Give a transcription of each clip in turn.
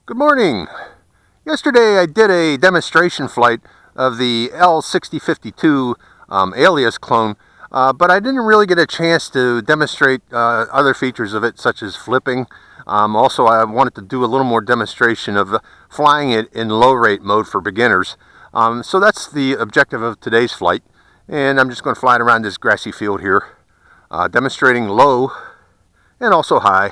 Good morning. Yesterday I did a demonstration flight of the L6052 Alias clone, but I didn't really get a chance to demonstrate other features of it, such as flipping. Also, I wanted to do a little more demonstration of flying it in low rate mode for beginners. So that's the objective of today's flight, and I'm just going to fly it around this grassy field here, demonstrating low and also high,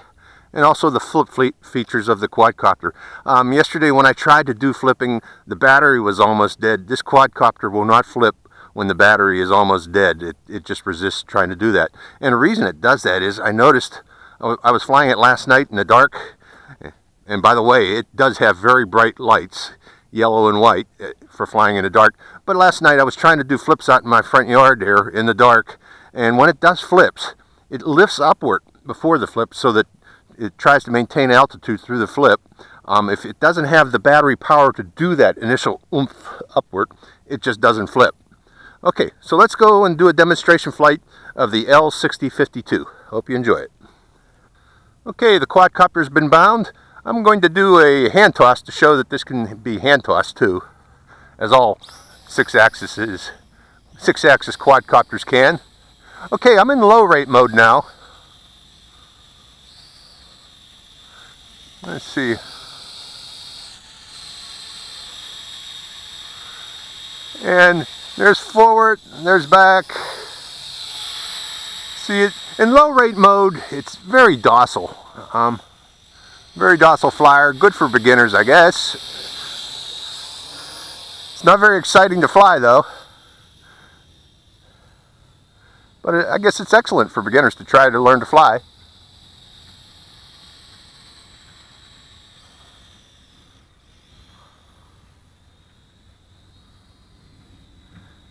and also the flip features of the quadcopter. Yesterday when I tried to do flipping, the battery was almost dead. This quadcopter will not flip when the battery is almost dead. It just resists trying to do that. And the reason it does that is I noticed, I was flying it last night in the dark, and by the way, it does have very bright lights, yellow and white, for flying in the dark. But last night I was trying to do flips out in my front yard there in the dark, and when it does flips, it lifts upward before the flip so that it tries to maintain altitude through the flip. If it doesn't have the battery power to do that initial oomph upward, it just doesn't flip. Okay, so let's go and do a demonstration flight of the L6052. Hope you enjoy it. Okay, the quadcopter's been bound. I'm going to do a hand toss to show that this can be hand tossed too, as all six-axis quadcopters can. Okay, I'm in low rate mode now. Let's see. And there's forward, and there's back. See, it in low rate mode, it's very docile. Very docile flyer, good for beginners, I guess. It's not very exciting to fly though. But I guess it's excellent for beginners to try to learn to fly.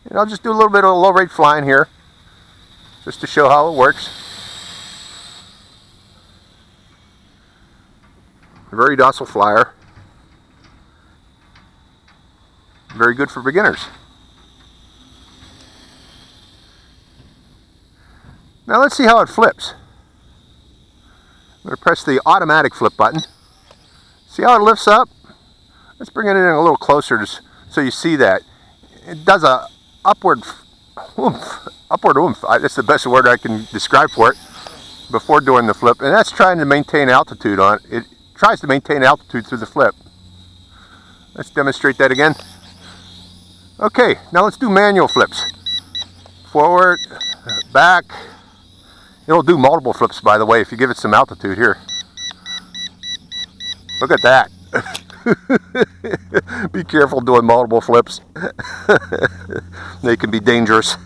And I'll just do a little bit of low rate flying here, just to show how it works. A very docile flyer. Very good for beginners. Now let's see how it flips. I'm going to press the automatic flip button. See how it lifts up? Let's bring it in a little closer so you see that. It does a upward oomph. That's the best word I can describe for it before doing the flip, and that's trying to maintain altitude on it. It tries to maintain altitude through the flip. Let's demonstrate that again. Okay, now let's do manual flips. Forward, back. It'll do multiple flips, by the way, if you give it some altitude here. Look at that. Be careful doing multiple flips. They can be dangerous.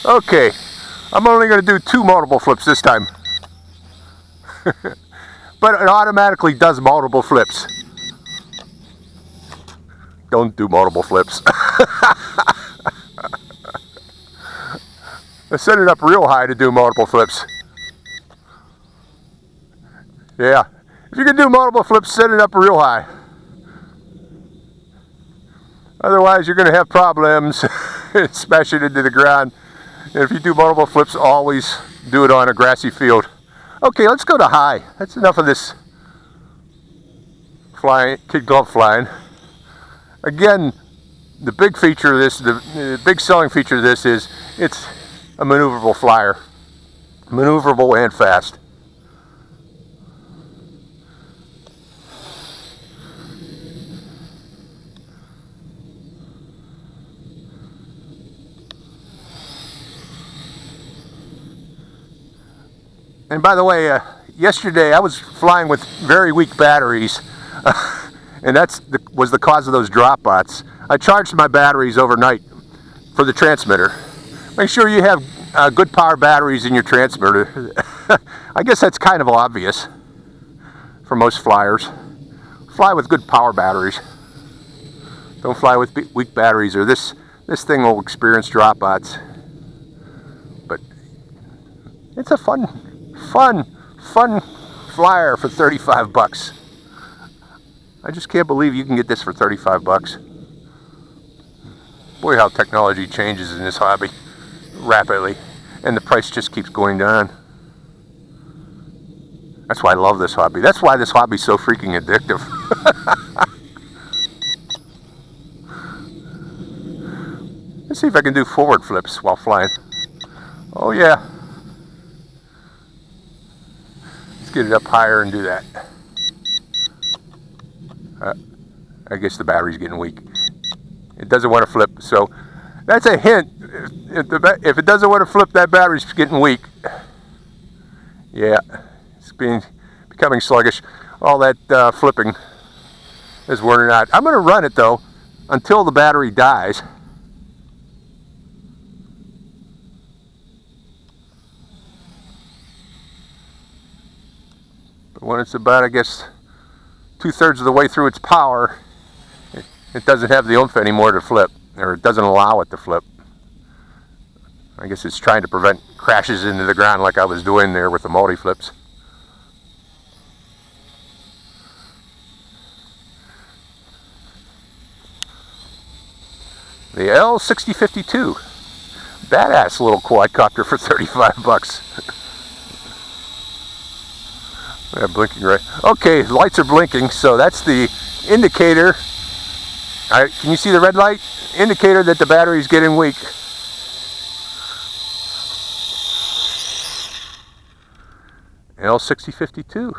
Okay, I'm only going to do 2 multiple flips this time. But it automatically does multiple flips. Don't do multiple flips. I set it up real high to do multiple flips. Yeah, if you can do multiple flips, set it up real high. Otherwise, you're going to have problems smashing into the ground. And if you do multiple flips, always do it on a grassy field. Okay, let's go to high. That's enough of this flying, kid glove flying. Again, the big feature of this, the big selling feature of this is it's a maneuverable flyer. Maneuverable and fast. And by the way, yesterday I was flying with very weak batteries, and that was the cause of those drop bots. I charged my batteries overnight for the transmitter. Make sure you have good power batteries in your transmitter. I guess that's kind of obvious for most flyers. Fly with good power batteries. Don't fly with weak batteries, or this thing will experience drop bots. But it's a fun flyer for 35 bucks. I just can't believe you can get this for 35 bucks. Boy, how technology changes in this hobby rapidly, and the price just keeps going down. That's why I love this hobby. That's why this hobby is so freaking addictive. Let's see if I can do forward flips while flying. Oh yeah. Let's get it up higher and do that. I guess the battery's getting weak. It doesn't want to flip, so that's a hint. If it doesn't want to flip, that battery's getting weak. Yeah, it's becoming sluggish. All that flipping is wearing out. I'm going to run it though until the battery dies. But when it's about, I guess, 2/3 of the way through its power, it doesn't have the oomph anymore to flip, or it doesn't allow it to flip. I guess it's trying to prevent crashes into the ground like I was doing there with the multi-flips. The L6052. Badass little quadcopter for 35 bucks. Yeah, blinking right. Okay, the lights are blinking, so that's the indicator. Can you see the red light? Indicator that the battery's getting weak. L6052.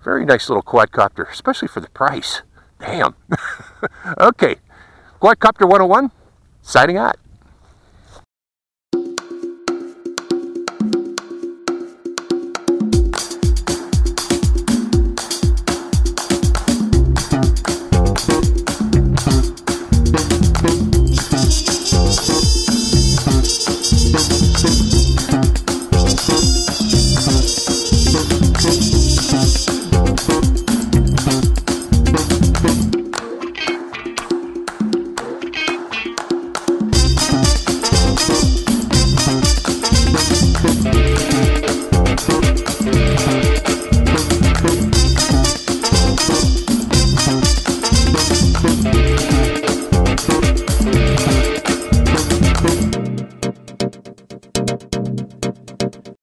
Very nice little quadcopter, especially for the price. Damn. Okay, Quadcopter 101, signing out.